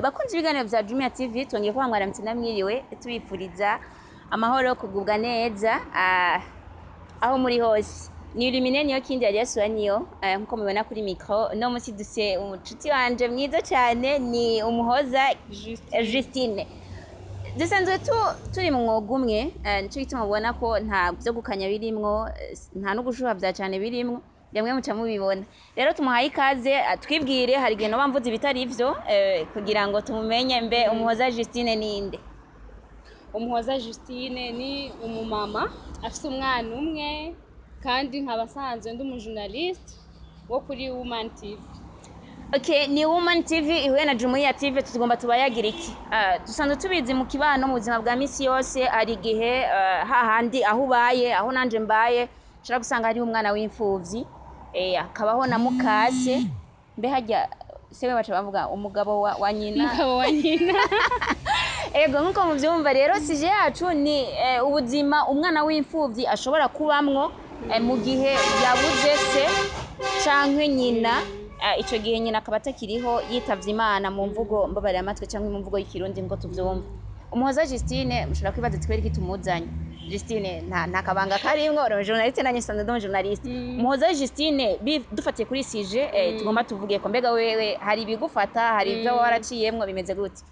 bakunze ibiganiro vya Jumia TV twongeye kuba mwaramutse namwiriwe tubifuriza amahoro yo kugubwa neza aho muri hose. Ni Illuminée niyo kindi yari yasuye niyo nkuko mubibona kuri micro. No musi duse umucuti wanje mwiza cyane ni Umuhoza Justine. Dusanzwe turi mu mwuga umwe nico gituma mubona ko nta byo gukanya birimwo, nta no gushuha vya cyane birimwo. Yamwe muca mubibona. Rero tumuhaye ikaze twibwire hari gihe no bamvuze ibitari ivyo kugira ngo tumumenye mbe Umuhoza Justine ninde. Umuhoza Justine ni umumama afite umwana umwe kandi nkabasanzwe ndi umujournaliste wo kuri Woman TV. Okay, ni Woman TV ihuye na Jumia TV tugomba tubayagira iki? Dusanzwe tubizi mu kibano mu buzima bwa misi yose ari gihe hahandi aho ubaye aho nanje mbaye shira gusanga hari umwana w'imfuvyi akabaho na mukase mbe hajya sewe baca bavuga umugabo wa nyina ego nkuko muvyumva rero sije yacu ni ubuzima umwana w'imfuvyi ashobora kubamwo mu gihe yabuze se canke nyina ico gihe nyina akaba atakiriho yitavye Imana mu mvugo mbabare amatwe canke mu mvugo y'ikirundi ngo tuvyumva. Umuhoza Justine mushobora kwibaza twereke tumuzanye. Justine nta kabanga karimwo ro journaliste nanye sanzwe ndo journaliste. Umuhoza Justine dufatiye kuri sije tugomba tuvuge ko mbega wewe hari ibigufata hari ivyo waraciyemwo bimeze gute?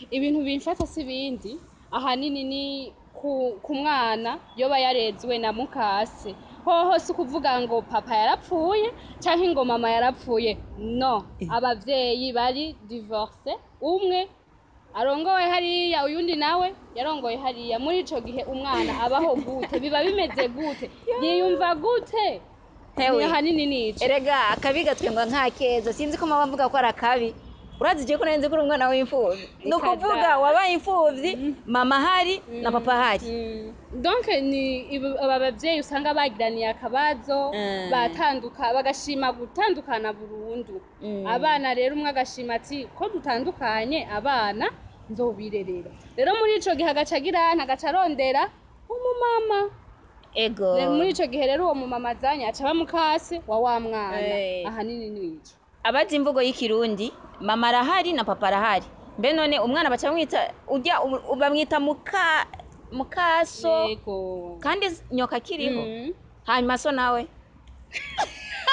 Ibintu bimfata si bindi ahanini ni ku mwana yoba yarezwe na mukase. Hoho si kuvuga ngo papa yarapfuye canke ngo mama yarapfuye, no, abavyeyi bari divorce, umwe arongoye hariya uyundi nawe yarongoye hariya. Muri ico gihe umwana abaho gute, biba bimeze gute, yiyumva gute? Hewe ahanini nico erega akabi gatwengwa nka keza sinzi ko mama mvuga ko ari akabi. Urazi je ko nenze kuri umwana w'imfuvyi no kuvuga wabaye imfuvyi mama hari na papa hari. Donc ni abavyeyi usanga bagiraniye akabazo bagashima gutandukana burundu. Abana rero umwe agashima ati ko dutandukanye abana nzobirerera. Rero muri ico gihe agaca agirana agaca arondera umumama. Ego Muri ico gihe rero uwo mumama azanye aca bamukase wa mwana. Ahanini nico abazi imvugo y'ikirundi mama arahari na papa arahari. Mbe none umwana baca bamwita urya bamwita mukaso kandi nyoka kiriho hanyuma so nawe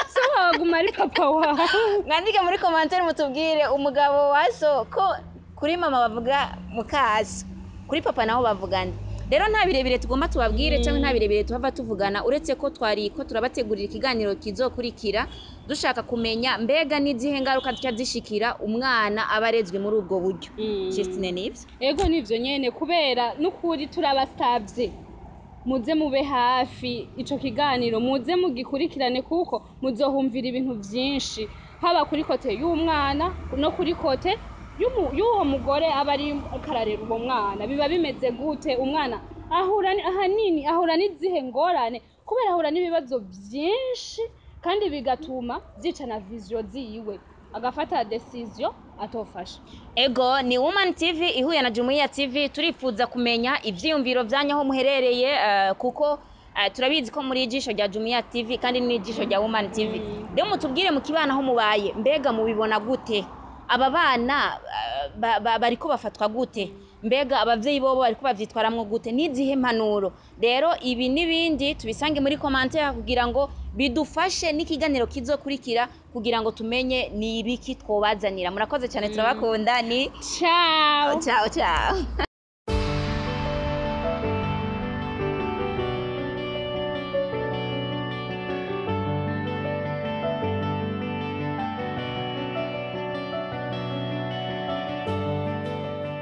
so waguma ari papa wawe. Mwandike muri commentaire mutubwire umugabo wa so ko kuri mama bavuga mukaso kuri papa naho bavugana. Rero nta birebire tugomba tubabwire cyangwa nta birebire tuhava tuvugana uretse ko twariko turabategurira ikiganiro kizokurikira dushaka kumenya mbega n'izihe ngaruka zishikira umwana abarezwe muri ubwo buryo. Justine nivyo ego nivyo nyene kubera n'ukuri turabasavye muze mube hafi ico kiganiro muze mugikurikirane kuko muzohumvira ibintu vyinshi haba kuri kote y'umwana no kuri kote y'uwo mugore aba ari kararera uwo mwana. Biba bimeze gute umwana ahanini ahura n'izihe ngorane kubera ahura n'ibibazo byinshi kandi bigatuma zica na vision ziwe agafata decision atofasha. Ego ni Woman TV ihuye na Jumia TV turifuza kumenya ivyiyumviro vyanyaho muherereye kuko turabizi ko muri ijisho rya Jumia TV kandi ni ijisho rya Woman TV. Rero mutubwire mu kibana aho mubaye mbega mubibona gute? Aba bana bariko bafatwa gute? Mbega abavyeyi bobo bariko bavyitwaramwo gute? Nizihe impanuro? Rero ibi nibindi tubisange muri commentaire kugira ngo bidufashe n'ikiganiro kizokurikira kugira ngo tumenye ni ibiki twobazanira. Murakoze cyane turabakunda ni ciao ciao ciao.